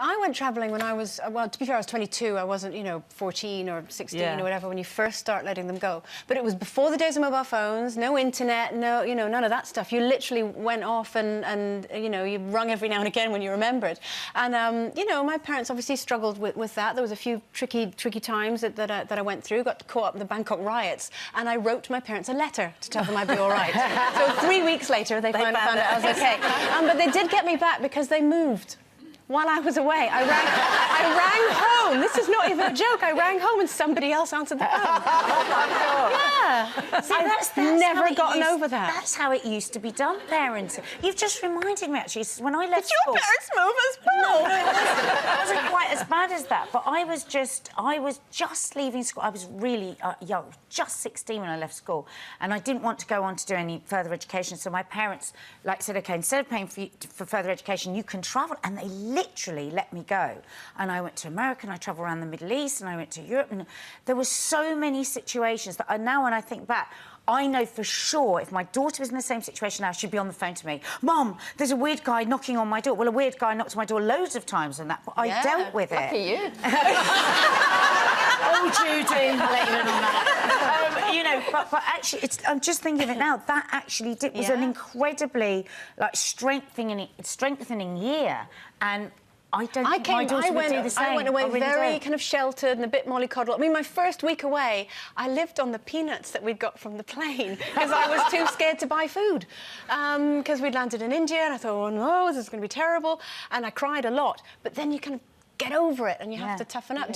I went travelling when I was, well, to be fair, I was 22. I wasn't, 14 or 16 or whatever when you first start letting them go. But it was before the days of mobile phones, no internet, no, none of that stuff. You literally went off and you rung every now and again when you remembered. And, my parents obviously struggled with that. There was a few tricky times that I went through, got caught up in the Bangkok riots, and I wrote my parents a letter to tell them I'd be all right. So 3 weeks later, they finally found out I was OK. But they did get me back because they moved. While I was away, I rang home. This is not even a joke. I rang home and somebody else answered the phone. Oh, my God. Yeah. See, that's never gotten over that. That's how it used to be done, parents. You've just reminded me, actually, when I left school... Did your parents move as well? No, it wasn't quite as bad as that. But I was just leaving school. I was really young, just 16 when I left school. And I didn't want to go on to do any further education. So my parents said, OK, instead of paying for further education, you can travel. And they literally let me go. And I went to America and I travelled around the Middle East and I went to Europe. And there were so many situations that now when I think back, I know for sure if my daughter was in the same situation now, she'd be on the phone to me. Mum, there's a weird guy knocking on my door. Well, a weird guy knocked on my door loads of times and that, but I dealt with it. Lucky you. Oh, Judy, I'll let you in on that. But actually, I'm just thinking of it now. That actually was an incredibly strengthening year, and I don't think my daughter would do the same. I went away very kind of sheltered and a bit mollycoddled. I mean, my first week away, I lived on the peanuts that we'd got from the plane because I was too scared to buy food. Because we'd landed in India and I thought, oh no, this is going to be terrible. And I cried a lot. But then you kind of get over it and you have to toughen up.